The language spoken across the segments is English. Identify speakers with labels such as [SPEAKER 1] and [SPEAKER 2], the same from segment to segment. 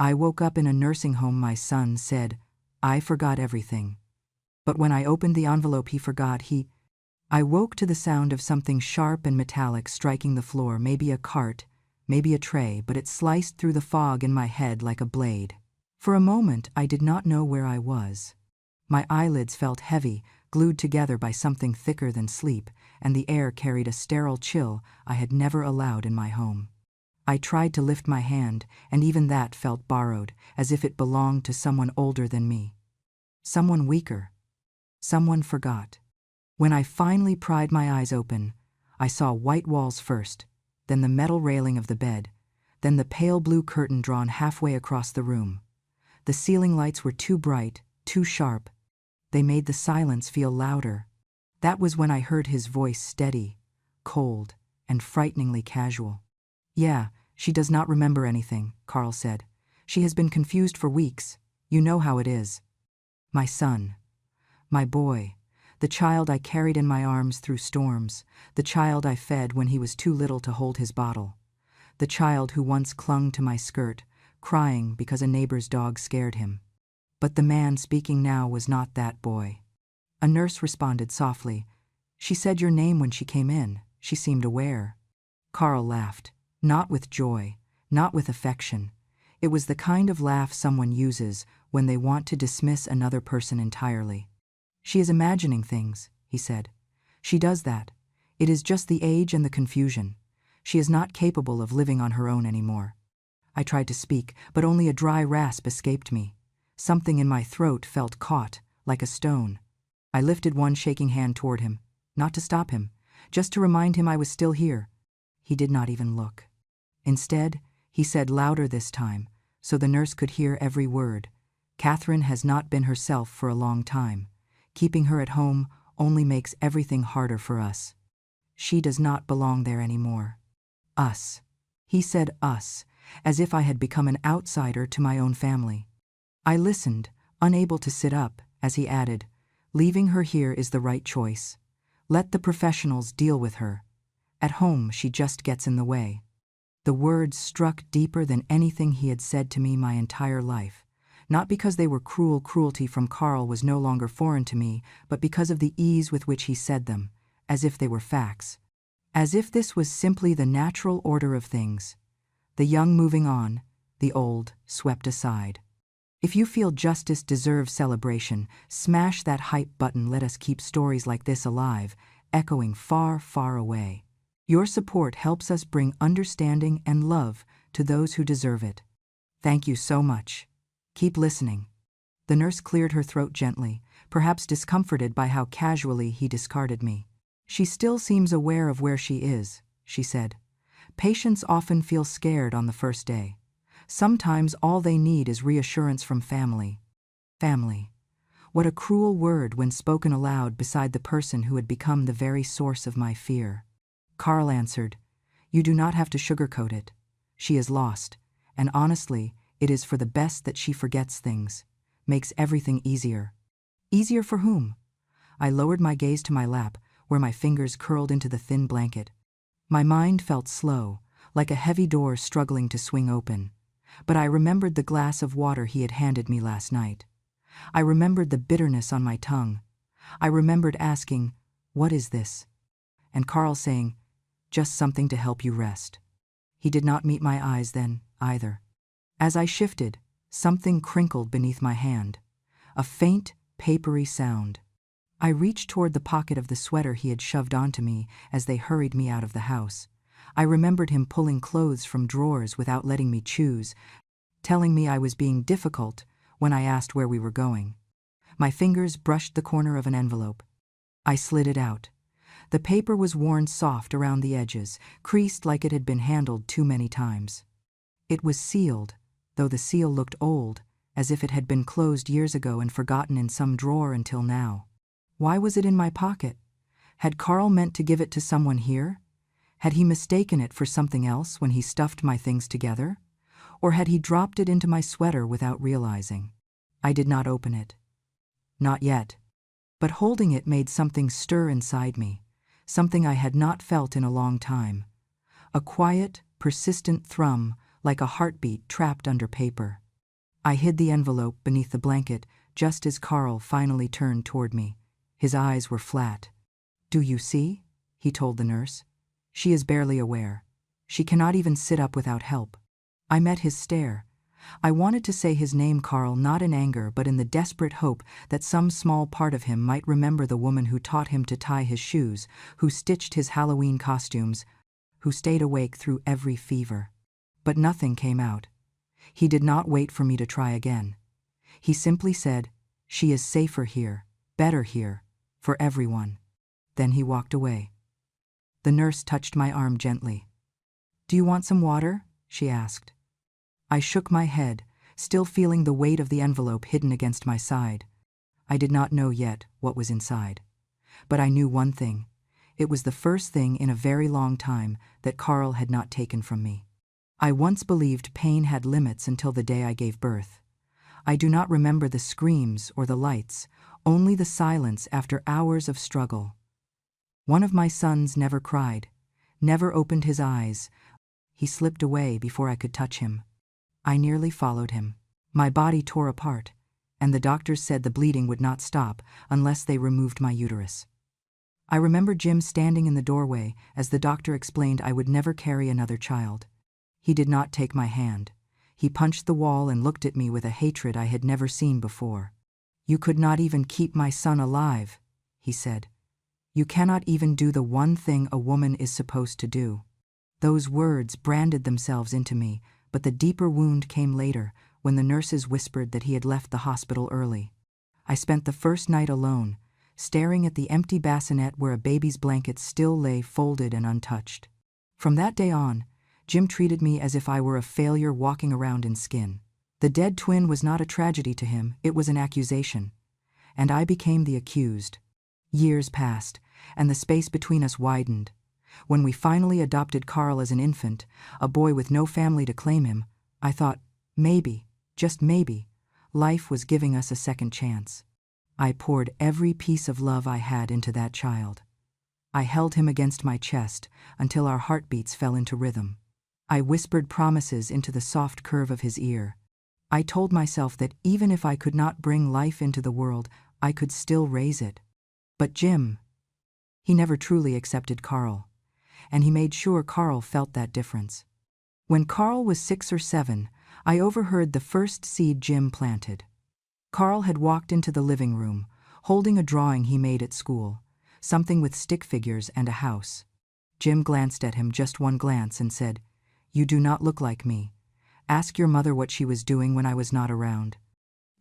[SPEAKER 1] I woke up in a nursing home, my son said. I forgot everything. But when I opened the envelope, he forgot. I woke to the sound of something sharp and metallic striking the floor, maybe a cart, maybe a tray, but it sliced through the fog in my head like a blade. For a moment, I did not know where I was. My eyelids felt heavy, glued together by something thicker than sleep, and the air carried a sterile chill I had never allowed in my home. I tried to lift my hand, and even that felt borrowed, as if it belonged to someone older than me. Someone weaker. Someone forgot. When I finally pried my eyes open, I saw white walls first, then the metal railing of the bed, then the pale blue curtain drawn halfway across the room. The ceiling lights were too bright, too sharp. They made the silence feel louder. That was when I heard his voice, steady, cold, and frighteningly casual. Yeah, she does not remember anything, Carl said. She has been confused for weeks. You know how it is. My son. My boy. The child I carried in my arms through storms. The child I fed when he was too little to hold his bottle. The child who once clung to my skirt, crying because a neighbor's dog scared him. But the man speaking now was not that boy. A nurse responded softly. She said your name when she came in. She seemed aware. Carl laughed. Not with joy, not with affection. It was the kind of laugh someone uses when they want to dismiss another person entirely. She is imagining things, he said. She does that. It is just the age and the confusion. She is not capable of living on her own anymore. I tried to speak, but only a dry rasp escaped me. Something in my throat felt caught, like a stone. I lifted one shaking hand toward him, not to stop him, just to remind him I was still here. He did not even look. Instead, he said louder this time, so the nurse could hear every word. Catherine has not been herself for a long time. Keeping her at home only makes everything harder for us. She does not belong there anymore. Us. He said us, as if I had become an outsider to my own family. I listened, unable to sit up, as he added, leaving her here is the right choice. Let the professionals deal with her. At home, she just gets in the way. The words struck deeper than anything he had said to me my entire life. Not because they were cruel. Cruelty from Carl was no longer foreign to me, but because of the ease with which he said them, as if they were facts. As if this was simply the natural order of things. The young moving on, the old swept aside. If you feel justice deserves celebration, smash that hype button. Let us keep stories like this alive, echoing far, far away. Your support helps us bring understanding and love to those who deserve it. Thank you so much. Keep listening. The nurse cleared her throat gently, perhaps discomforted by how casually he discarded me. She still seems aware of where she is, she said. Patients often feel scared on the first day. Sometimes all they need is reassurance from family. Family. What a cruel word when spoken aloud beside the person who had become the very source of my fear. Carl answered, You do not have to sugarcoat it. She is lost, and honestly, it is for the best that she forgets things, makes everything easier. Easier for whom? I lowered my gaze to my lap, where my fingers curled into the thin blanket. My mind felt slow, like a heavy door struggling to swing open. But I remembered the glass of water he had handed me last night. I remembered the bitterness on my tongue. I remembered asking, What is this? And Carl saying, Just something to help you rest. He did not meet my eyes then, either. As I shifted, something crinkled beneath my hand. A faint, papery sound. I reached toward the pocket of the sweater he had shoved onto me as they hurried me out of the house. I remembered him pulling clothes from drawers without letting me choose, telling me I was being difficult when I asked where we were going. My fingers brushed the corner of an envelope. I slid it out. The paper was worn soft around the edges, creased like it had been handled too many times. It was sealed, though the seal looked old, as if it had been closed years ago and forgotten in some drawer until now. Why was it in my pocket? Had Carl meant to give it to someone here? Had he mistaken it for something else when he stuffed my things together? Or had he dropped it into my sweater without realizing? I did not open it. Not yet. But holding it made something stir inside me, something I had not felt in a long time. A quiet, persistent thrum, like a heartbeat trapped under paper. I hid the envelope beneath the blanket just as Carl finally turned toward me. His eyes were flat. "Do you see?" he told the nurse. "She is barely aware. She cannot even sit up without help." I met his stare. I wanted to say his name, Carl, not in anger but in the desperate hope that some small part of him might remember the woman who taught him to tie his shoes, who stitched his Halloween costumes, who stayed awake through every fever. But nothing came out. He did not wait for me to try again. He simply said, "She is safer here, better here, for everyone." Then he walked away. The nurse touched my arm gently. "Do you want some water?" she asked. I shook my head, still feeling the weight of the envelope hidden against my side. I did not know yet what was inside. But I knew one thing. It was the first thing in a very long time that Carl had not taken from me. I once believed pain had limits until the day I gave birth. I do not remember the screams or the lights, only the silence after hours of struggle. One of my sons never cried, never opened his eyes. He slipped away before I could touch him. I nearly followed him. My body tore apart, and the doctors said the bleeding would not stop unless they removed my uterus. I remember Jim standing in the doorway as the doctor explained I would never carry another child. He did not take my hand. He punched the wall and looked at me with a hatred I had never seen before. "You could not even keep my son alive," he said. "You cannot even do the one thing a woman is supposed to do." Those words branded themselves into me, but the deeper wound came later, when the nurses whispered that he had left the hospital early. I spent the first night alone, staring at the empty bassinet where a baby's blanket still lay folded and untouched. From that day on, Jim treated me as if I were a failure walking around in skin. The dead twin was not a tragedy to him, it was an accusation. And I became the accused. Years passed, and the space between us widened. When we finally adopted Carl as an infant, a boy with no family to claim him, I thought, maybe, just maybe, life was giving us a second chance. I poured every piece of love I had into that child. I held him against my chest until our heartbeats fell into rhythm. I whispered promises into the soft curve of his ear. I told myself that even if I could not bring life into the world, I could still raise it. But Jim, he never truly accepted Carl. And he made sure Carl felt that difference. When Carl was 6 or 7, I overheard the first seed Jim planted. Carl had walked into the living room, holding a drawing he made at school, something with stick figures and a house. Jim glanced at him, just one glance, and said, "You do not look like me. Ask your mother what she was doing when I was not around."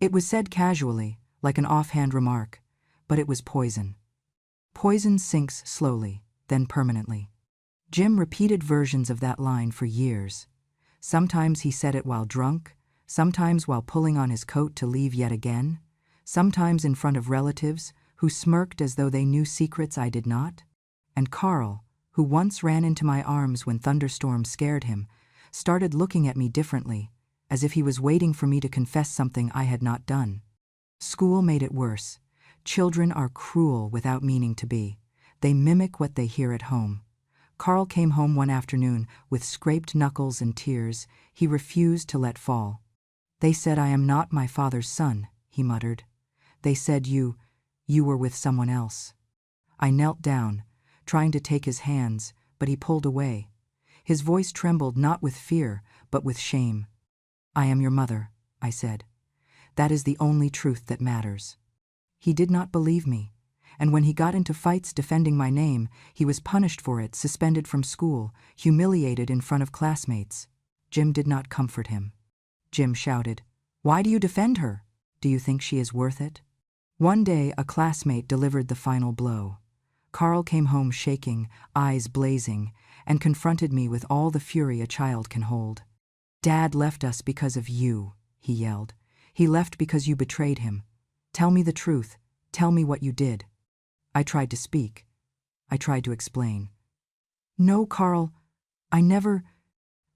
[SPEAKER 1] It was said casually, like an offhand remark, but it was poison. Poison sinks slowly, then permanently. Jim repeated versions of that line for years. Sometimes he said it while drunk, sometimes while pulling on his coat to leave yet again, sometimes in front of relatives who smirked as though they knew secrets I did not. And Carl, who once ran into my arms when thunderstorms scared him, started looking at me differently, as if he was waiting for me to confess something I had not done. School made it worse. Children are cruel without meaning to be. They mimic what they hear at home. Carl came home one afternoon with scraped knuckles and tears he refused to let fall. "They said I am not my father's son," he muttered. "They said you were with someone else." I knelt down, trying to take his hands, but he pulled away. His voice trembled not with fear, but with shame. "I am your mother," I said. "That is the only truth that matters." He did not believe me. And when he got into fights defending my name, he was punished for it, suspended from school, humiliated in front of classmates. Jim did not comfort him. Jim shouted, "Why do you defend her? Do you think she is worth it?" One day, a classmate delivered the final blow. Carl came home shaking, eyes blazing, and confronted me with all the fury a child can hold. "Dad left us because of you," he yelled. "He left because you betrayed him. Tell me the truth. Tell me what you did." I tried to speak. I tried to explain. "No, Carl, I never—"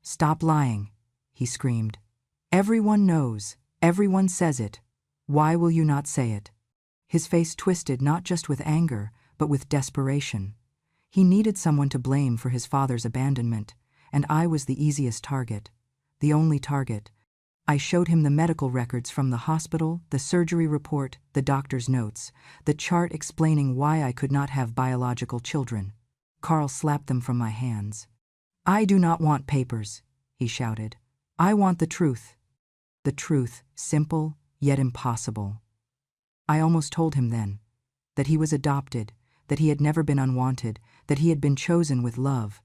[SPEAKER 1] "Stop lying," he screamed. "Everyone knows. Everyone says it. Why will you not say it?" His face twisted not just with anger, but with desperation. He needed someone to blame for his father's abandonment, and I was the easiest target, the only target. I showed him the medical records from the hospital, the surgery report, the doctor's notes, the chart explaining why I could not have biological children. Carl slapped them from my hands. "I do not want papers," he shouted. "I want the truth." The truth, simple, yet impossible. I almost told him then that he was adopted, that he had never been unwanted, that he had been chosen with love.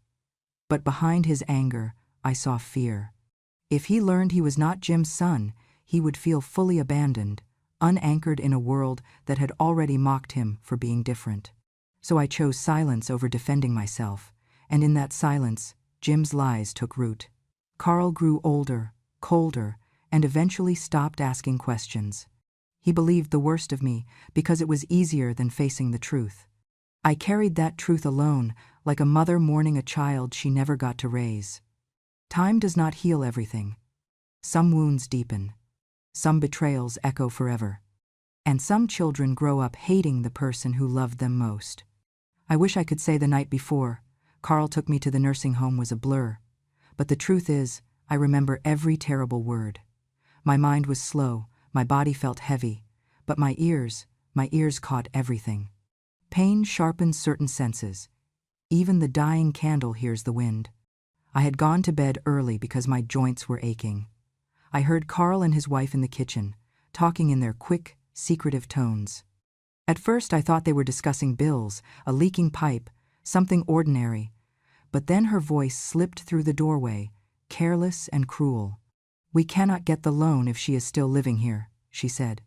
[SPEAKER 1] But behind his anger, I saw fear. If he learned he was not Jim's son, he would feel fully abandoned, unanchored in a world that had already mocked him for being different. So I chose silence over defending myself, and in that silence, Jim's lies took root. Carl grew older, colder, and eventually stopped asking questions. He believed the worst of me because it was easier than facing the truth. I carried that truth alone, like a mother mourning a child she never got to raise. Time does not heal everything. Some wounds deepen. Some betrayals echo forever. And some children grow up hating the person who loved them most. I wish I could say the night before Carl took me to the nursing home was a blur. But the truth is, I remember every terrible word. My mind was slow, my body felt heavy, but my ears caught everything. Pain sharpens certain senses. Even the dying candle hears the wind. I had gone to bed early because my joints were aching. I heard Carl and his wife in the kitchen, talking in their quick, secretive tones. At first I thought they were discussing bills, a leaking pipe, something ordinary. But then her voice slipped through the doorway, careless and cruel. "We cannot get the loan if she is still living here," she said.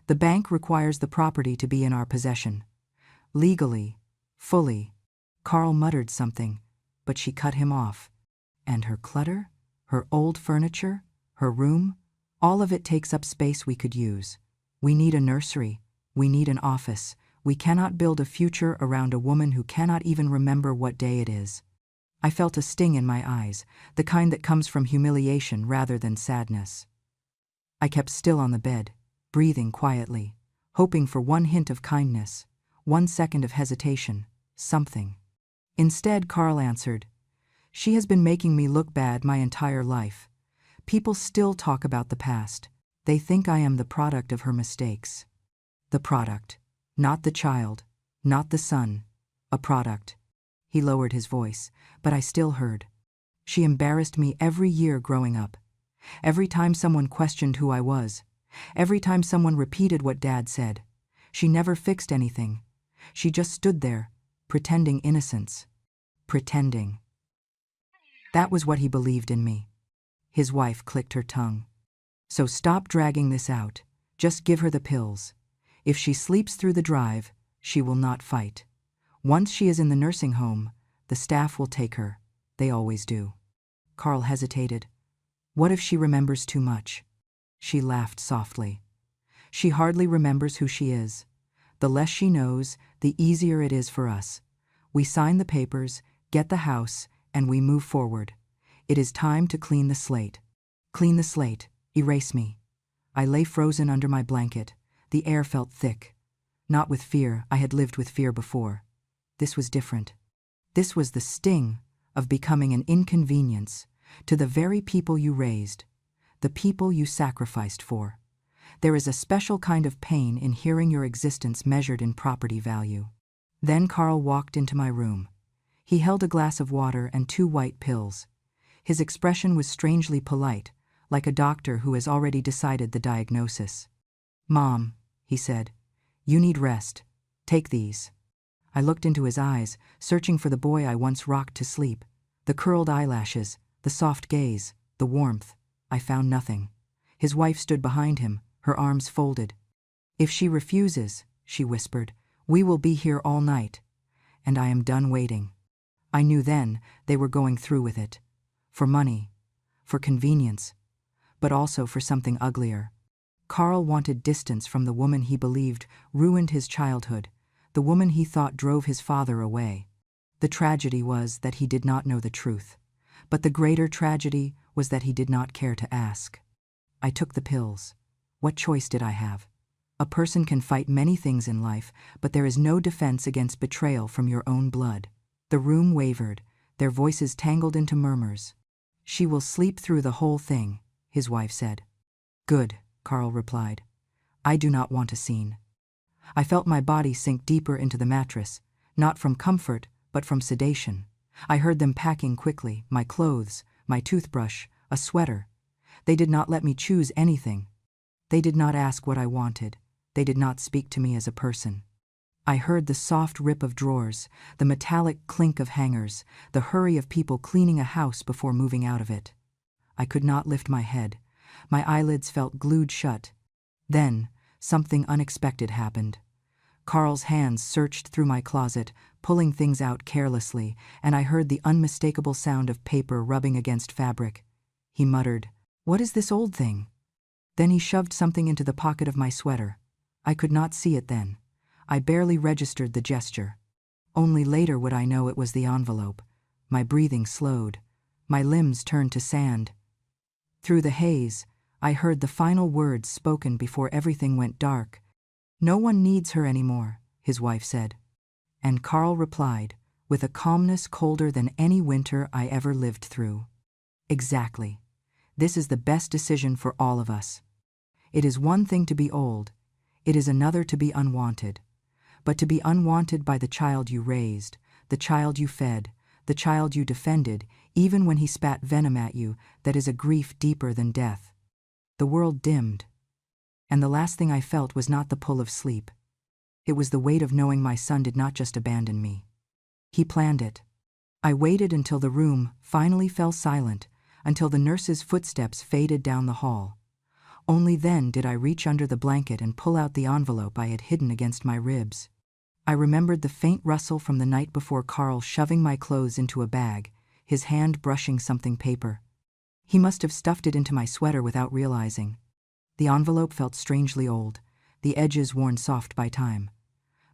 [SPEAKER 1] "The bank requires the property to be in our possession. Legally, fully." Carl muttered something, but she cut him off. "And her clutter? Her old furniture? Her room? All of it takes up space we could use. We need a nursery. We need an office. We cannot build a future around a woman who cannot even remember what day it is." I felt a sting in my eyes, the kind that comes from humiliation rather than sadness. I kept still on the bed, breathing quietly, hoping for one hint of kindness, 1 second of hesitation, something. Instead, Carl answered, "She has been making me look bad my entire life. People still talk about the past. They think I am the product of her mistakes." The product. Not the child. Not the son. A product. He lowered his voice, but I still heard. "She embarrassed me every year growing up. Every time someone questioned who I was. Every time someone repeated what Dad said. She never fixed anything. She just stood there, pretending innocence. Pretending." That was what he believed in me. His wife clicked her tongue. "So stop dragging this out. Just give her the pills. If she sleeps through the drive, she will not fight. Once she is in the nursing home, the staff will take her. They always do." Carl hesitated. "What if she remembers too much?" She laughed softly. "She hardly remembers who she is. The less she knows, the easier it is for us. We sign the papers, get the house, and we move forward. It is time to clean the slate." Clean the slate. Erase me. I lay frozen under my blanket. The air felt thick. Not with fear. I had lived with fear before. This was different. This was the sting of becoming an inconvenience to the very people you raised, the people you sacrificed for. There is a special kind of pain in hearing your existence measured in property value. Then Carl walked into my room. He held a glass of water and 2 white pills. His expression was strangely polite, like a doctor who has already decided the diagnosis. "Mom," he said, "you need rest. Take these." I looked into his eyes, searching for the boy I once rocked to sleep. The curled eyelashes, the soft gaze, the warmth. I found nothing. His wife stood behind him, her arms folded. "If she refuses," she whispered, "we will be here all night. And I am done waiting." I knew then they were going through with it. For money, for convenience, but also for something uglier. Carl wanted distance from the woman he believed ruined his childhood, the woman he thought drove his father away. The tragedy was that he did not know the truth, but the greater tragedy was that he did not care to ask. I took the pills. What choice did I have? A person can fight many things in life, but there is no defense against betrayal from your own blood. The room wavered, their voices tangled into murmurs. "She will sleep through the whole thing," his wife said. Good, Carl replied. I do not want a scene. I felt my body sink deeper into the mattress, not from comfort, but from sedation. I heard them packing quickly, my clothes, my toothbrush, a sweater. They did not let me choose anything. They did not ask what I wanted. They did not speak to me as a person. I heard the soft rip of drawers, the metallic clink of hangers, the hurry of people cleaning a house before moving out of it. I could not lift my head. My eyelids felt glued shut. Then, something unexpected happened. Carl's hands searched through my closet, pulling things out carelessly, and I heard the unmistakable sound of paper rubbing against fabric. He muttered, "What is this old thing?" Then he shoved something into the pocket of my sweater. I could not see it then. I barely registered the gesture. Only later would I know it was the envelope. My breathing slowed. My limbs turned to sand. Through the haze, I heard the final words spoken before everything went dark. "No one needs her anymore," his wife said. And Carl replied, with a calmness colder than any winter I ever lived through. "Exactly. This is the best decision for all of us. It is one thing to be old. It is another to be unwanted. But to be unwanted by the child you raised, the child you fed, the child you defended, even when he spat venom at you, that is a grief deeper than death." The world dimmed, and the last thing I felt was not the pull of sleep. It was the weight of knowing my son did not just abandon me. He planned it. I waited until the room finally fell silent, until the nurse's footsteps faded down the hall. Only then did I reach under the blanket and pull out the envelope I had hidden against my ribs. I remembered the faint rustle from the night before, Carl shoving my clothes into a bag, his hand brushing something paper. He must have stuffed it into my sweater without realizing. The envelope felt strangely old, the edges worn soft by time.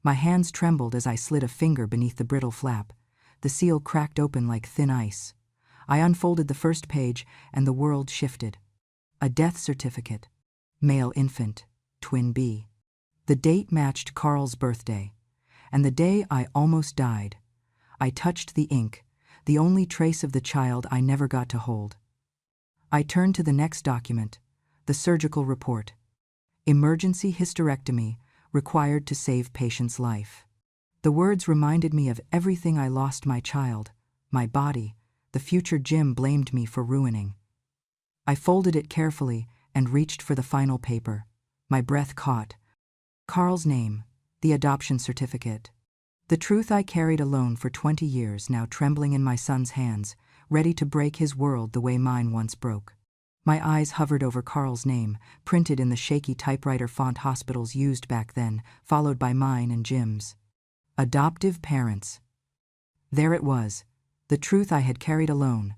[SPEAKER 1] My hands trembled as I slid a finger beneath the brittle flap. The seal cracked open like thin ice. I unfolded the first page, and the world shifted. A death certificate. Male infant, twin B. The date matched Carl's birthday, and the day I almost died. I touched the ink, the only trace of the child I never got to hold. I turned to the next document, the surgical report. Emergency hysterectomy required to save patient's life. The words reminded me of everything I lost: my child, my body, the future Jim blamed me for ruining. I folded it carefully and reached for the final paper. My breath caught. Carl's name, the adoption certificate. The truth I carried alone for 20 years, now trembling in my son's hands, ready to break his world the way mine once broke. My eyes hovered over Carl's name, printed in the shaky typewriter font hospitals used back then, followed by mine and Jim's. Adoptive parents. There it was, the truth I had carried alone,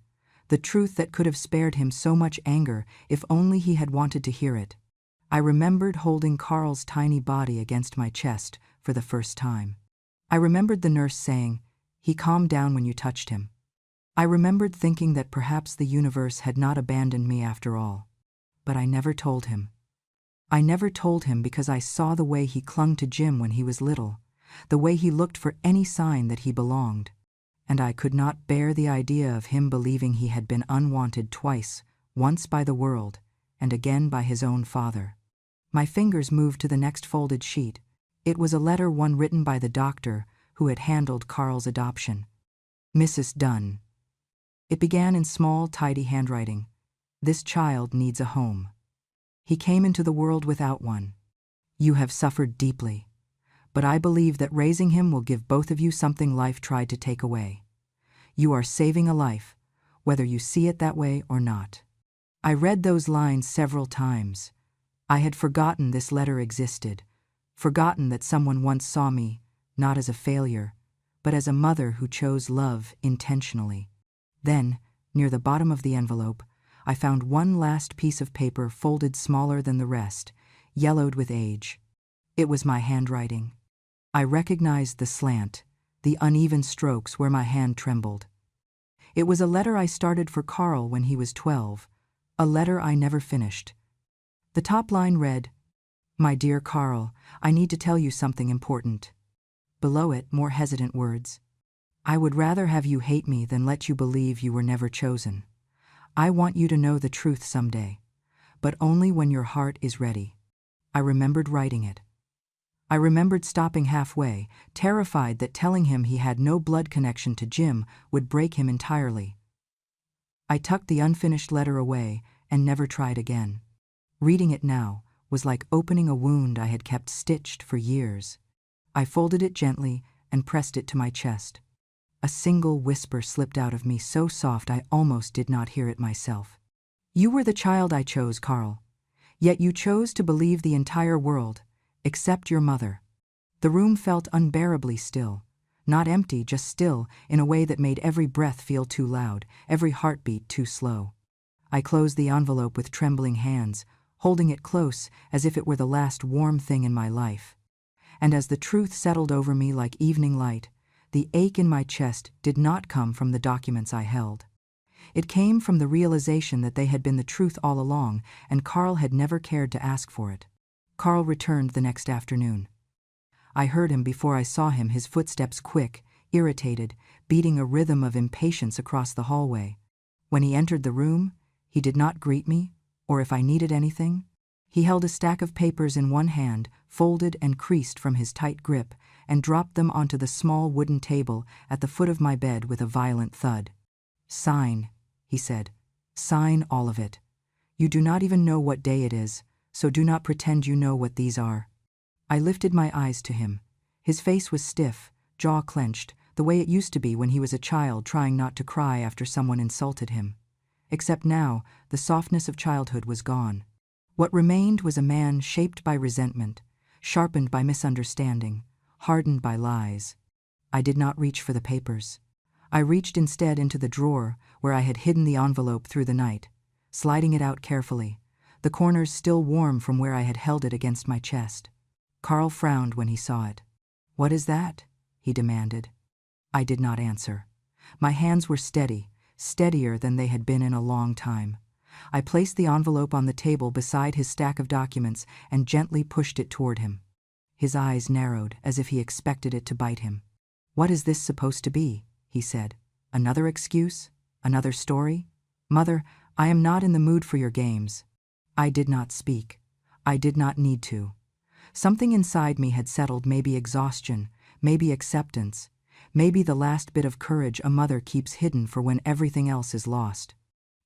[SPEAKER 1] the truth that could have spared him so much anger if only he had wanted to hear it. I remembered holding Carl's tiny body against my chest for the first time. I remembered the nurse saying, "He calmed down when you touched him." I remembered thinking that perhaps the universe had not abandoned me after all. But I never told him. I never told him because I saw the way he clung to Jim when he was little, the way he looked for any sign that he belonged. And I could not bear the idea of him believing he had been unwanted twice, once by the world, and again by his own father. My fingers moved to the next folded sheet. It was a letter, one written by the doctor who had handled Carl's adoption. Mrs. Dunn. It began in small, tidy handwriting. "This child needs a home. He came into the world without one. You have suffered deeply, but I believe that raising him will give both of you something life tried to take away. You are saving a life, whether you see it that way or not." I read those lines several times. I had forgotten this letter existed, forgotten that someone once saw me, not as a failure, but as a mother who chose love intentionally. Then, near the bottom of the envelope, I found one last piece of paper folded smaller than the rest, yellowed with age. It was my handwriting. I recognized the slant, the uneven strokes where my hand trembled. It was a letter I started for Carl when he was 12, a letter I never finished. The top line read, "My dear Carl, I need to tell you something important." Below it, more hesitant words. "I would rather have you hate me than let you believe you were never chosen. I want you to know the truth someday. but only when your heart is ready. I remembered writing it. I remembered stopping halfway, terrified that telling him he had no blood connection to Jim would break him entirely. I tucked the unfinished letter away and never tried again. Reading it now was like opening a wound I had kept stitched for years. I folded it gently and pressed it to my chest. A single whisper slipped out of me so soft I almost did not hear it myself. You were the child I chose, Carl. Yet you chose to believe the entire world, except your mother. The room felt unbearably still. Not empty, just still, in a way that made every breath feel too loud, every heartbeat too slow. I closed the envelope with trembling hands, holding it close as if it were the last warm thing in my life. And as the truth settled over me like evening light, the ache in my chest did not come from the documents I held. It came from the realization that they had been the truth all along, and Carl had never cared to ask for it. Carl returned the next afternoon. I heard him before I saw him, his footsteps quick, irritated, beating a rhythm of impatience across the hallway. When he entered the room, he did not greet me, or if I needed anything. He held a stack of papers in one hand, folded and creased from his tight grip, and dropped them onto the small wooden table at the foot of my bed with a violent thud. "Sign," he said. "Sign all of it. You do not even know what day it is, so do not pretend you know what these are." I lifted my eyes to him. His face was stiff, jaw clenched, the way it used to be when he was a child trying not to cry after someone insulted him. Except now, the softness of childhood was gone. What remained was a man shaped by resentment, sharpened by misunderstanding, hardened by lies. I did not reach for the papers. I reached instead into the drawer where I had hidden the envelope through the night, sliding it out carefully, the corners still warm from where I had held it against my chest. Carl frowned when he saw it. "What is that?" he demanded. I did not answer. My hands were steady, steadier than they had been in a long time. I placed the envelope on the table beside his stack of documents and gently pushed it toward him. His eyes narrowed as if he expected it to bite him. "What is this supposed to be?" he said. "Another excuse? Another story? Mother, I am not in the mood for your games." I did not speak. I did not need to. Something inside me had settled, maybe exhaustion, maybe acceptance, maybe the last bit of courage a mother keeps hidden for when everything else is lost.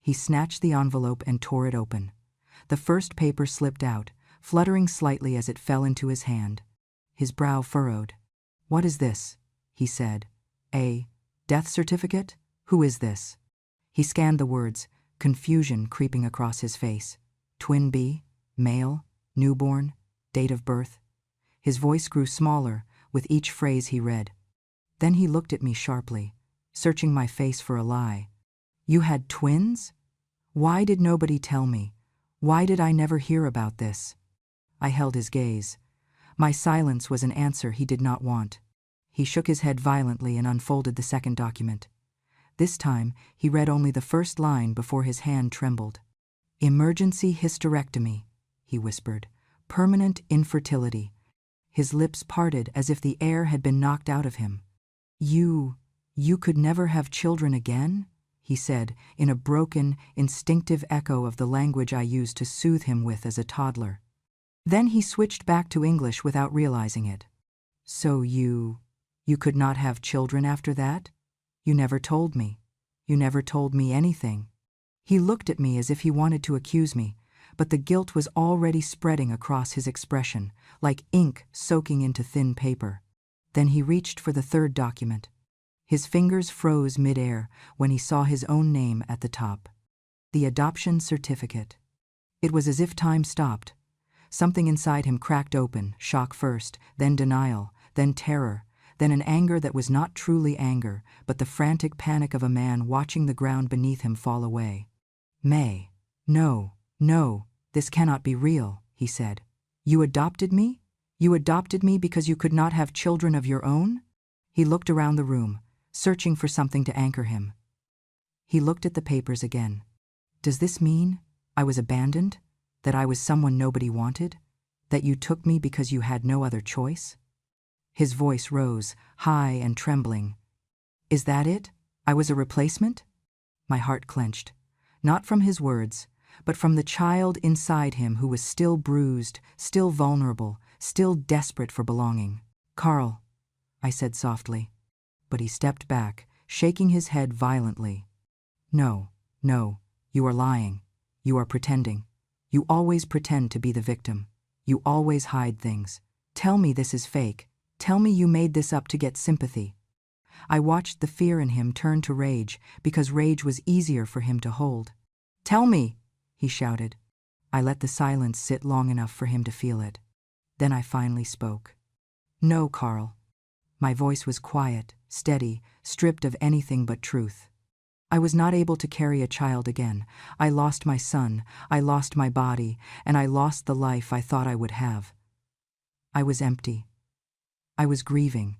[SPEAKER 1] He snatched the envelope and tore it open. The first paper slipped out, fluttering slightly as it fell into his hand. His brow furrowed. "What is this?" he said. "A death certificate? Who is this?" He scanned the words, confusion creeping across his face. Twin B? Male? Newborn? Date of birth? His voice grew smaller with each phrase he read. Then he looked at me sharply, searching my face for a lie. "You had twins? Why did nobody tell me? Why did I never hear about this?" I held his gaze. My silence was an answer he did not want. He shook his head violently and unfolded the second document. This time, he read only the first line before his hand trembled. "Emergency hysterectomy," he whispered. "Permanent infertility." His lips parted as if the air had been knocked out of him. You could never have children again?" he said, in a broken, instinctive echo of the language I used to soothe him with as a toddler. Then he switched back to English without realizing it. "So you could not have children after that? You never told me. You never told me anything." He looked at me as if he wanted to accuse me, but the guilt was already spreading across his expression, like ink soaking into thin paper. Then he reached for the third document. His fingers froze mid-air when he saw his own name at the top. The adoption certificate. It was as if time stopped. Something inside him cracked open, shock first, then denial, then terror, then an anger that was not truly anger, but the frantic panic of a man watching the ground beneath him fall away. "May, no, this cannot be real," he said. "You adopted me? You adopted me because you could not have children of your own?" He looked around the room, searching for something to anchor him. He looked at the papers again. "Does this mean I was abandoned? That I was someone nobody wanted? That you took me because you had no other choice?" His voice rose, high and trembling. "Is that it? I was a replacement?" My heart clenched. Not from his words, but from the child inside him who was still bruised, still vulnerable, still desperate for belonging. "Carl," I said softly. But he stepped back, shaking his head violently. "No, no, you are lying. You are pretending. You always pretend to be the victim. You always hide things. Tell me this is fake. Tell me you made this up to get sympathy." I watched the fear in him turn to rage, because rage was easier for him to hold. "Tell me!" he shouted. I let the silence sit long enough for him to feel it. Then I finally spoke. "No, Carl." My voice was quiet, steady, stripped of anything but truth. "I was not able to carry a child again. I lost my son, I lost my body, and I lost the life I thought I would have. I was empty. I was grieving.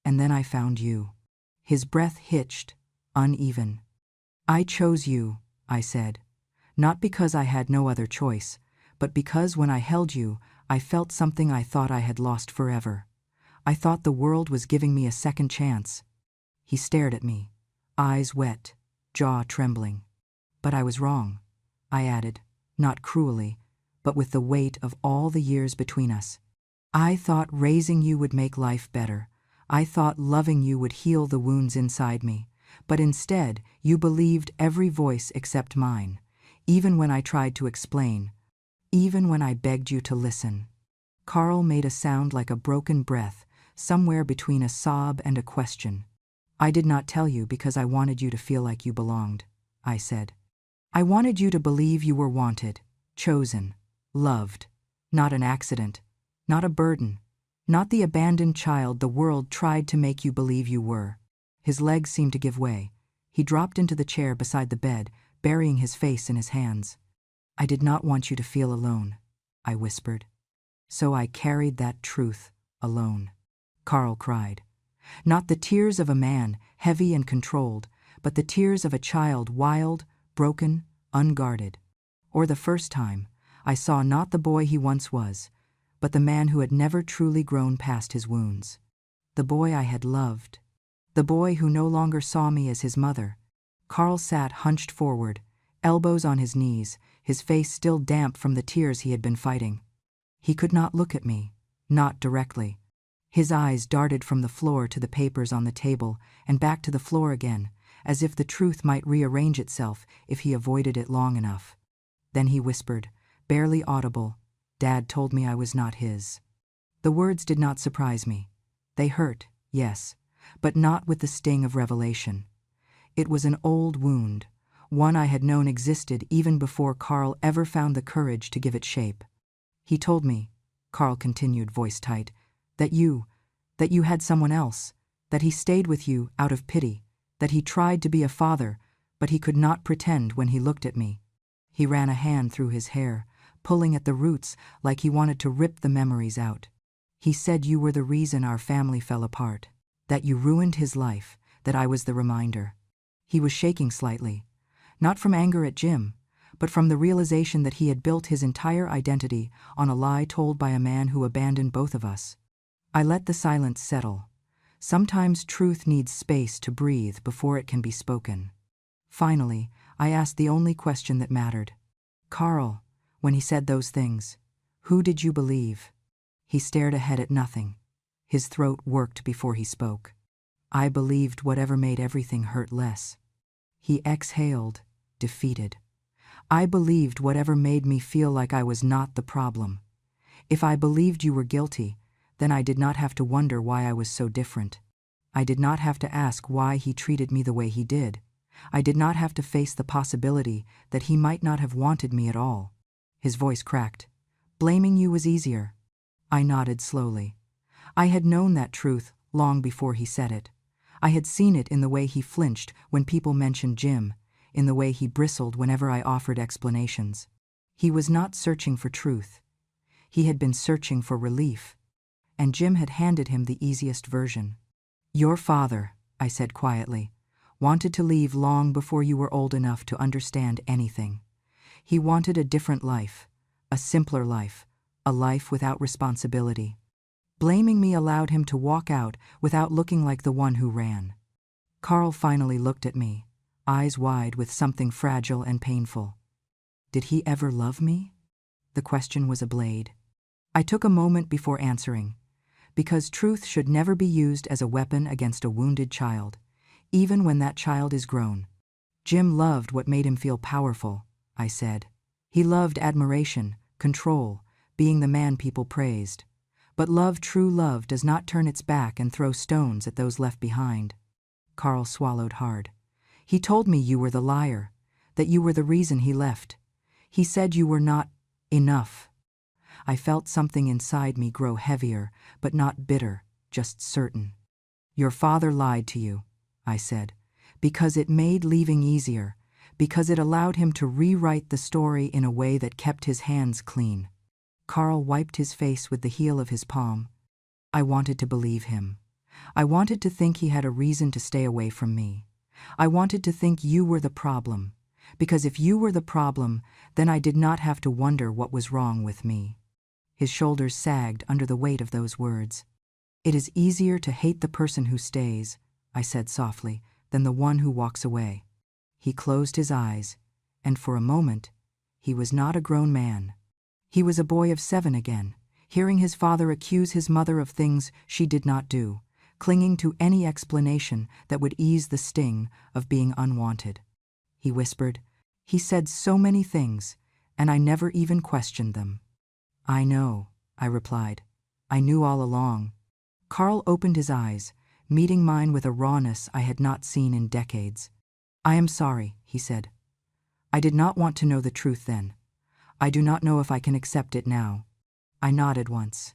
[SPEAKER 1] And then I found you." His breath hitched, uneven. "I chose you," I said, "not because I had no other choice, but because when I held you, I felt something I thought I had lost forever. I thought the world was giving me a second chance." He stared at me, eyes wet, jaw trembling. "But I was wrong," I added, not cruelly, but with the weight of all the years between us. "I thought raising you would make life better. I thought loving you would heal the wounds inside me. But instead, you believed every voice except mine, even when I tried to explain, even when I begged you to listen." Carl made a sound like a broken breath, somewhere between a sob and a question. "I did not tell you because I wanted you to feel like you belonged," I said. "I wanted you to believe you were wanted, chosen, loved, not an accident, not a burden, not the abandoned child the world tried to make you believe you were." His legs seemed to give way. He dropped into the chair beside the bed, burying his face in his hands. "I did not want you to feel alone," I whispered. "So I carried that truth alone." Carl cried. Not the tears of a man, heavy and controlled, but the tears of a child, wild, broken, unguarded. For the first time, I saw not the boy he once was, but the man who had never truly grown past his wounds. The boy I had loved. The boy who no longer saw me as his mother. Carl sat hunched forward, elbows on his knees, his face still damp from the tears he had been fighting. He could not look at me, not directly. His eyes darted from the floor to the papers on the table and back to the floor again, as if the truth might rearrange itself if he avoided it long enough. Then he whispered, barely audible, "Dad told me I was not his." The words did not surprise me. They hurt, yes, but not with the sting of revelation. It was an old wound, one I had known existed even before Carl ever found the courage to give it shape. "He told me," Carl continued, voice tight, that you had someone else, that he stayed with you out of pity, that he tried to be a father, but he could not pretend when he looked at me." He ran a hand through his hair, pulling at the roots like he wanted to rip the memories out. "He said you were the reason our family fell apart, that you ruined his life, that I was the reminder." He was shaking slightly, not from anger at Jim, but from the realization that he had built his entire identity on a lie told by a man who abandoned both of us. I let the silence settle. Sometimes truth needs space to breathe before it can be spoken. Finally, I asked the only question that mattered. "Carl, when he said those things, who did you believe?" He stared ahead at nothing. His throat worked before he spoke. "I believed whatever made everything hurt less." He exhaled, defeated. "I believed whatever made me feel like I was not the problem. If I believed you were guilty, then I did not have to wonder why I was so different. I did not have to ask why he treated me the way he did. I did not have to face the possibility that he might not have wanted me at all." His voice cracked. "Blaming you was easier." I nodded slowly. I had known that truth long before he said it. I had seen it in the way he flinched when people mentioned Jim, in the way he bristled whenever I offered explanations. He was not searching for truth. He had been searching for relief, and Jim had handed him the easiest version. "Your father," I said quietly, "wanted to leave long before you were old enough to understand anything. He wanted a different life, a simpler life, a life without responsibility. Blaming me allowed him to walk out without looking like the one who ran." Carl finally looked at me, eyes wide with something fragile and painful. Did he ever love me? The question was a blade. I took a moment before answering, because truth should never be used as a weapon against a wounded child, even when that child is grown. Jim loved what made him feel powerful, I said. He loved admiration, control, being the man people praised. But love, true love, does not turn its back and throw stones at those left behind. Carl swallowed hard. He told me you were the liar, that you were the reason he left. He said you were not enough. I felt something inside me grow heavier, but not bitter, just certain. Your father lied to you, I said, because it made leaving easier, because it allowed him to rewrite the story in a way that kept his hands clean. Carl wiped his face with the heel of his palm. I wanted to believe him. I wanted to think he had a reason to stay away from me. I wanted to think you were the problem, because if you were the problem, then I did not have to wonder what was wrong with me. His shoulders sagged under the weight of those words. It is easier to hate the person who stays, I said softly, than the one who walks away. He closed his eyes, and for a moment, he was not a grown man. He was a boy of 7 again, hearing his father accuse his mother of things she did not do, clinging to any explanation that would ease the sting of being unwanted. He whispered, "He said so many things, and I never even questioned them." "I know," I replied. "I knew all along." Carl opened his eyes, meeting mine with a rawness I had not seen in decades. "I am sorry," he said. "I did not want to know the truth then. I do not know if I can accept it now." I nodded once.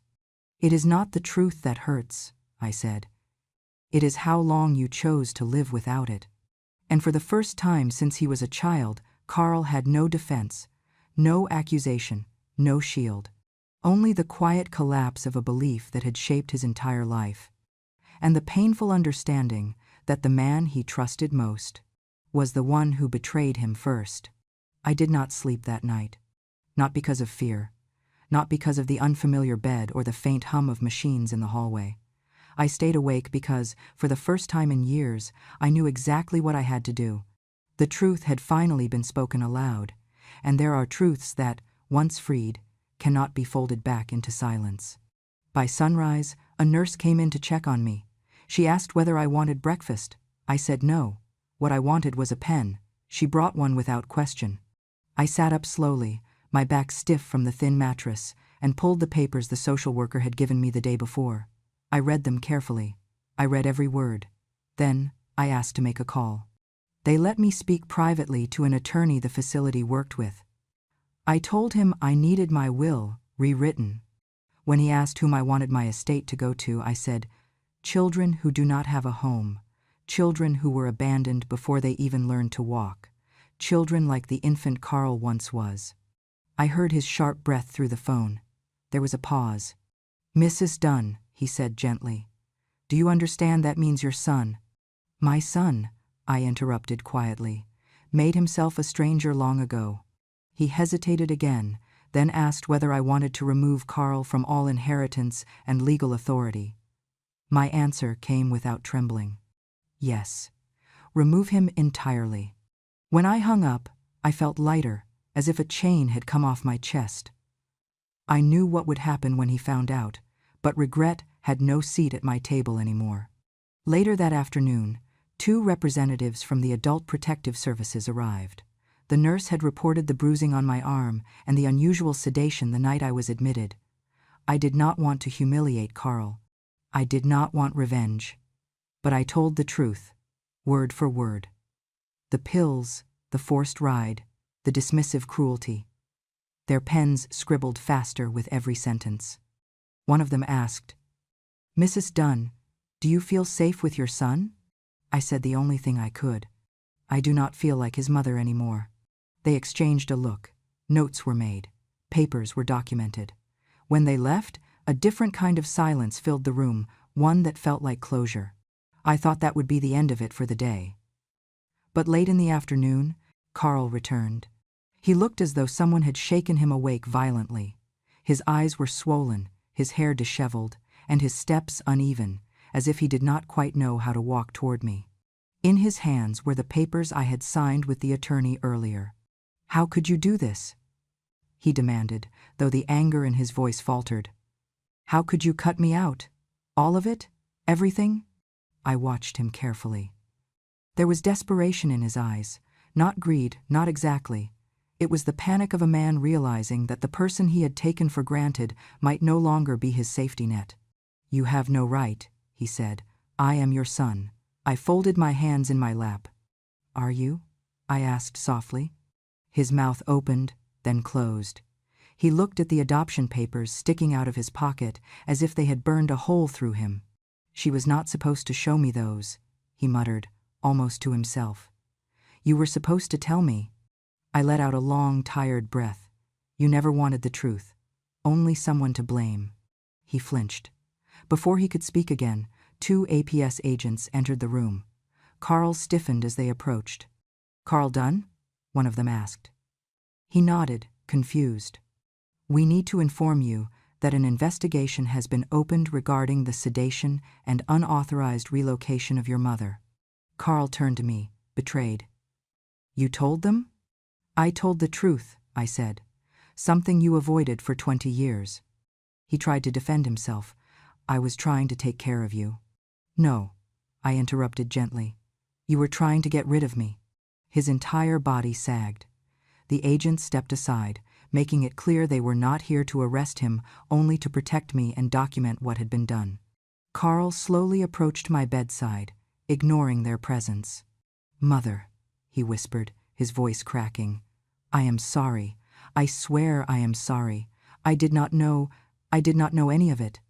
[SPEAKER 1] "It is not the truth that hurts," I said. "It is how long you chose to live without it." And for the first time since he was a child, Carl had no defense, no accusation, no shield. Only the quiet collapse of a belief that had shaped his entire life. And the painful understanding that the man he trusted most was the one who betrayed him first. I did not sleep that night. Not because of fear, not because of the unfamiliar bed or the faint hum of machines in the hallway. I stayed awake because, for the first time in years, I knew exactly what I had to do. The truth had finally been spoken aloud, and there are truths that, once freed, cannot be folded back into silence. By sunrise, a nurse came in to check on me. She asked whether I wanted breakfast. I said no. What I wanted was a pen. She brought one without question. I sat up slowly, my back stiff from the thin mattress, and pulled the papers the social worker had given me the day before. I read them carefully. I read every word. Then, I asked to make a call. They let me speak privately to an attorney the facility worked with. I told him I needed my will rewritten. When he asked whom I wanted my estate to go to, I said, children who do not have a home, children who were abandoned before they even learned to walk, children like the infant Carl once was. I heard his sharp breath through the phone. There was a pause. "Mrs. Dunn," he said gently, "do you understand that means your son?" "My son," I interrupted quietly, "made himself a stranger long ago." He hesitated again, then asked whether I wanted to remove Carl from all inheritance and legal authority. My answer came without trembling. Yes. Remove him entirely. When I hung up, I felt lighter, as if a chain had come off my chest. I knew what would happen when he found out, but regret had no seat at my table anymore. Later that afternoon, 2 representatives from the Adult Protective Services arrived. The nurse had reported the bruising on my arm and the unusual sedation the night I was admitted. I did not want to humiliate Carl. I did not want revenge. But I told the truth, word for word. The pills, the forced ride, the dismissive cruelty. Their pens scribbled faster with every sentence. One of them asked, "Mrs. Dunn, do you feel safe with your son?" I said the only thing I could. "I do not feel like his mother anymore." They exchanged a look. Notes were made. Papers were documented. When they left, a different kind of silence filled the room, one that felt like closure. I thought that would be the end of it for the day. But late in the afternoon, Carl returned. He looked as though someone had shaken him awake violently. His eyes were swollen, his hair disheveled, and his steps uneven, as if he did not quite know how to walk toward me. In his hands were the papers I had signed with the attorney earlier. How could you do this? He demanded, though the anger in his voice faltered. How could you cut me out? All of it? Everything? I watched him carefully. There was desperation in his eyes, not greed, not exactly. It was the panic of a man realizing that the person he had taken for granted might no longer be his safety net. You have no right, he said. I am your son. I folded my hands in my lap. Are you? I asked softly. His mouth opened, then closed. He looked at the adoption papers sticking out of his pocket as if they had burned a hole through him. She was not supposed to show me those, he muttered, almost to himself. You were supposed to tell me. I let out a long, tired breath. You never wanted the truth. Only someone to blame. He flinched. Before he could speak again, 2 APS agents entered the room. Carl stiffened as they approached. Carl Dunn? One of them asked. He nodded, confused. We need to inform you that an investigation has been opened regarding the sedation and unauthorized relocation of your mother. Carl turned to me, betrayed. You told them? I told the truth, I said. Something you avoided for 20 years. He tried to defend himself. I was trying to take care of you. No, I interrupted gently. You were trying to get rid of me. His entire body sagged. The agents stepped aside, making it clear they were not here to arrest him, only to protect me and document what had been done. Carl slowly approached my bedside, ignoring their presence. Mother, he whispered, his voice cracking. I am sorry. I swear I am sorry. I did not know any of it.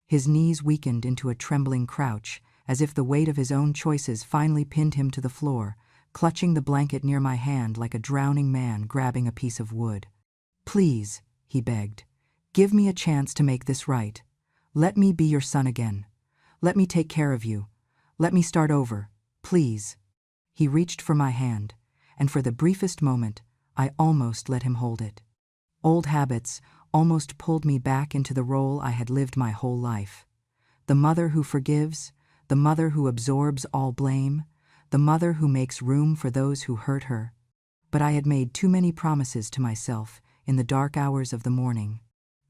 [SPEAKER 1] His knees weakened into a trembling crouch, as if the weight of his own choices finally pinned him to the floor, clutching the blanket near my hand like a drowning man grabbing a piece of wood. Please, he begged, give me a chance to make this right. Let me be your son again. Let me take care of you. Let me start over, please. He reached for my hand, and for the briefest moment, I almost let him hold it. Old habits almost pulled me back into the role I had lived my whole life. The mother who forgives, the mother who absorbs all blame, the mother who makes room for those who hurt her. But I had made too many promises to myself in the dark hours of the morning.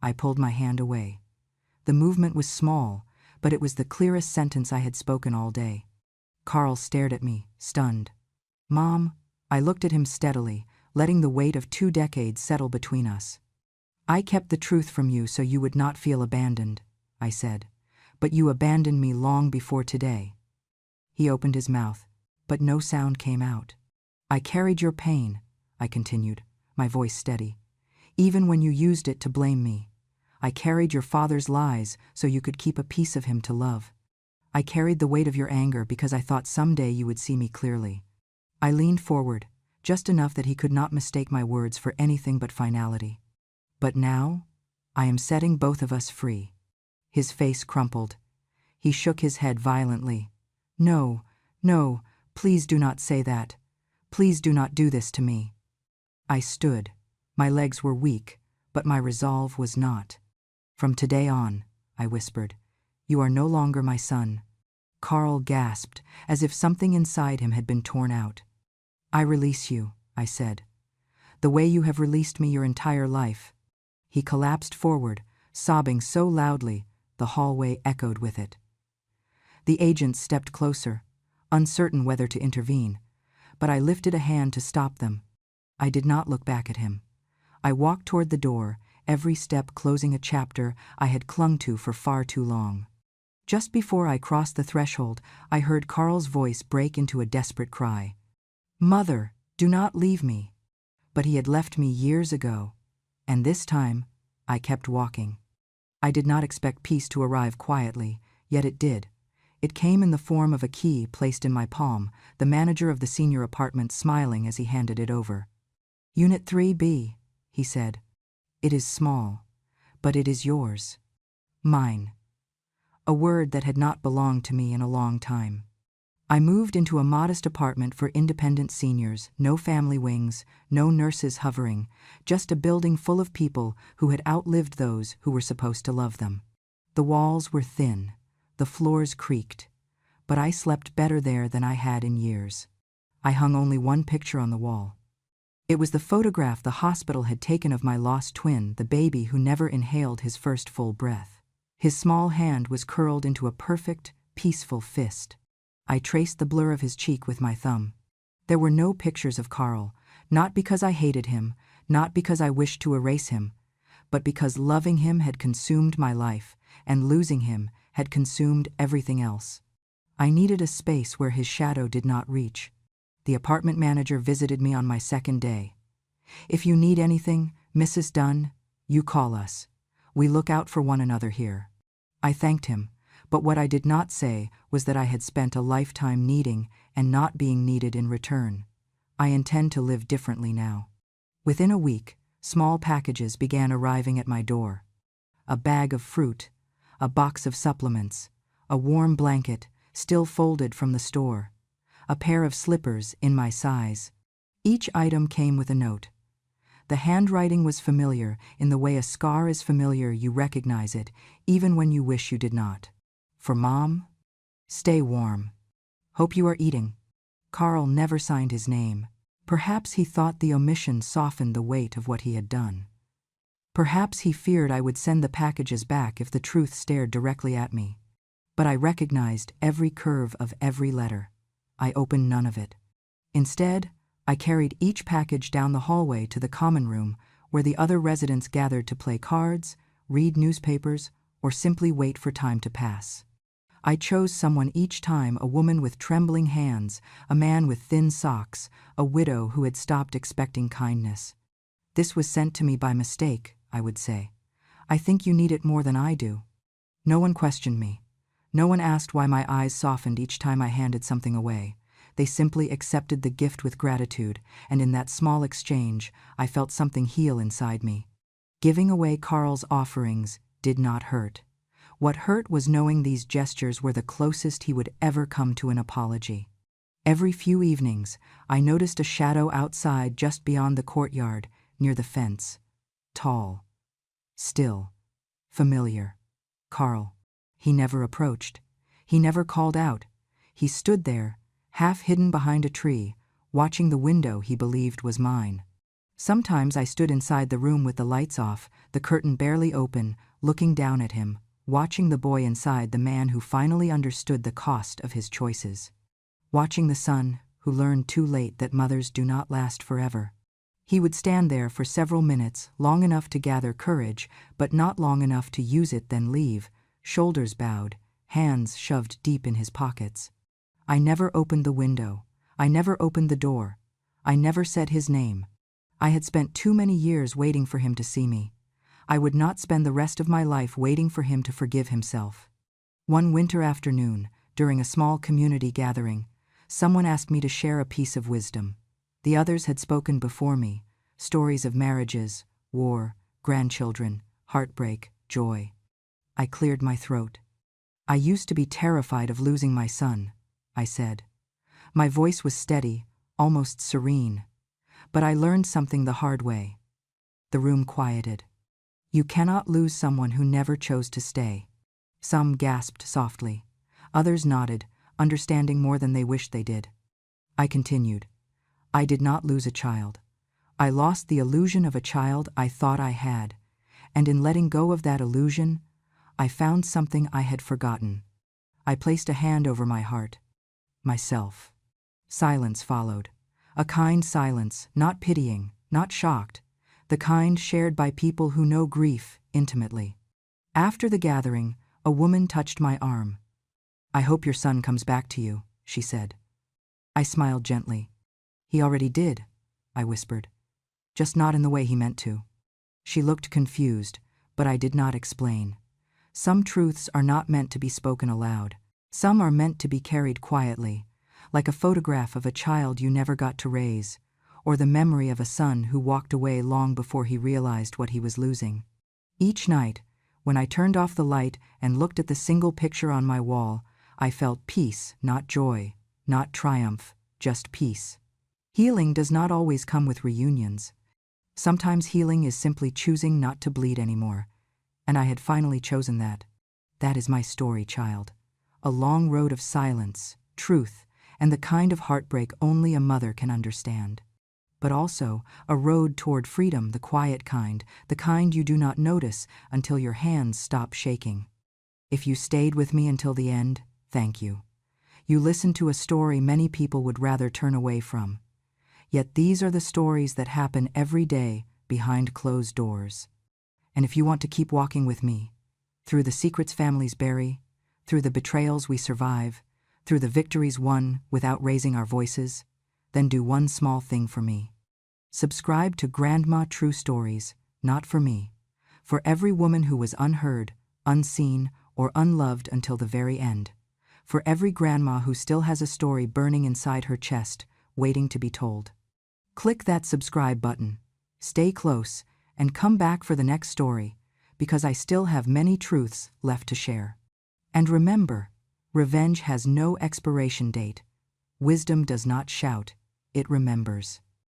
[SPEAKER 1] I pulled my hand away. The movement was small, but it was the clearest sentence I had spoken all day. Carl stared at me, stunned. Mom, I looked at him steadily, letting the weight of 2 decades settle between us. I kept the truth from you so you would not feel abandoned, I said. But you abandoned me long before today. He opened his mouth, but no sound came out. I carried your pain, I continued, my voice steady, even when you used it to blame me. I carried your father's lies so you could keep a piece of him to love. I carried the weight of your anger because I thought someday you would see me clearly. I leaned forward, just enough that he could not mistake my words for anything but finality. But now, I am setting both of us free. His face crumpled. He shook his head violently. No, no, please do not say that. Please do not do this to me. I stood. My legs were weak, but my resolve was not. From today on, I whispered, you are no longer my son. Carl gasped, as if something inside him had been torn out. I release you, I said. The way you have released me your entire life. He collapsed forward, sobbing so loudly, the hallway echoed with it. The agents stepped closer, uncertain whether to intervene, but I lifted a hand to stop them. I did not look back at him. I walked toward the door, every step closing a chapter I had clung to for far too long. Just before I crossed the threshold, I heard Carl's voice break into a desperate cry. Mother, do not leave me. But he had left me years ago, and this time, I kept walking. I did not expect peace to arrive quietly, yet it did. It came in the form of a key placed in my palm, the manager of the senior apartment smiling as he handed it over. Unit 3B, he said. It is small, but it is yours. Mine. A word that had not belonged to me in a long time. I moved into a modest apartment for independent seniors, no family wings, no nurses hovering, just a building full of people who had outlived those who were supposed to love them. The walls were thin, the floors creaked, but I slept better there than I had in years. I hung only one picture on the wall. It was the photograph the hospital had taken of my lost twin, the baby who never inhaled his first full breath. His small hand was curled into a perfect, peaceful fist. I traced the blur of his cheek with my thumb. There were no pictures of Carl, not because I hated him, not because I wished to erase him, but because loving him had consumed my life, and losing him had consumed everything else. I needed a space where his shadow did not reach. The apartment manager visited me on my second day. "If you need anything, Mrs. Dunn, you call us. We look out for one another here." I thanked him, but what I did not say was that I had spent a lifetime needing and not being needed in return. I intend to live differently now. Within a week, small packages began arriving at my door. A bag of fruit, a box of supplements, a warm blanket, still folded from the store, a pair of slippers in my size. Each item came with a note. The handwriting was familiar in the way a scar is familiar. You recognize it, even when you wish you did not. For Mom, stay warm. Hope you are eating. Carl never signed his name. Perhaps he thought the omission softened the weight of what he had done. Perhaps he feared I would send the packages back if the truth stared directly at me. But I recognized every curve of every letter. I opened none of it. Instead, I carried each package down the hallway to the common room where the other residents gathered to play cards, read newspapers, or simply wait for time to pass. I chose someone each time: a woman with trembling hands, a man with thin socks, a widow who had stopped expecting kindness. "This was sent to me by mistake," I would say. "I think you need it more than I do." No one questioned me. No one asked why my eyes softened each time I handed something away. They simply accepted the gift with gratitude, and in that small exchange, I felt something heal inside me. Giving away Carl's offerings did not hurt. What hurt was knowing these gestures were the closest he would ever come to an apology. Every few evenings, I noticed a shadow outside just beyond the courtyard, near the fence. Tall, still, familiar. Carl. He never approached. He never called out. He stood there, half hidden behind a tree, watching the window he believed was mine. Sometimes I stood inside the room with the lights off, the curtain barely open, looking down at him, watching the boy inside, the man who finally understood the cost of his choices. Watching the son, who learned too late that mothers do not last forever. He would stand there for several minutes, long enough to gather courage, but not long enough to use it, then leave, shoulders bowed, hands shoved deep in his pockets. I never opened the window. I never opened the door. I never said his name. I had spent too many years waiting for him to see me. I would not spend the rest of my life waiting for him to forgive himself. One winter afternoon, during a small community gathering, someone asked me to share a piece of wisdom. The others had spoken before me, stories of marriages, war, grandchildren, heartbreak, joy. I cleared my throat. "I used to be terrified of losing my son," I said. My voice was steady, almost serene. But I learned something the hard way. The room quieted. You cannot lose someone who never chose to stay. Some gasped softly. Others nodded, understanding more than they wished they did. I continued. I did not lose a child. I lost the illusion of a child I thought I had, and in letting go of that illusion, I found something I had forgotten. I placed a hand over my heart. Myself. Silence followed. A kind silence, not pitying, not shocked, the kind shared by people who know grief intimately. After the gathering, a woman touched my arm. "I hope your son comes back to you," she said. I smiled gently. "He already did," I whispered. "Just not in the way he meant to." She looked confused, but I did not explain. Some truths are not meant to be spoken aloud. Some are meant to be carried quietly, like a photograph of a child you never got to raise, or the memory of a son who walked away long before he realized what he was losing. Each night, when I turned off the light and looked at the single picture on my wall, I felt peace, not joy, not triumph, just peace. Healing does not always come with reunions. Sometimes healing is simply choosing not to bleed anymore. And I had finally chosen that. That is my story, child. A long road of silence, truth, and the kind of heartbreak only a mother can understand. but also a road toward freedom, the quiet kind, the kind you do not notice until your hands stop shaking. If you stayed with me until the end, thank you. You listened to a story many people would rather turn away from. Yet these are the stories that happen every day behind closed doors. And if you want to keep walking with me, through the secrets families bury, through the betrayals we survive, through the victories won without raising our voices, then do one small thing for me. Subscribe to Grandma True Stories, not for me, for every woman who was unheard, unseen, or unloved until the very end. For every grandma who still has a story burning inside her chest, waiting to be told. Click that subscribe button, stay close, and come back for the next story, because I still have many truths left to share. And remember, revenge has no expiration date. Wisdom does not shout, it remembers.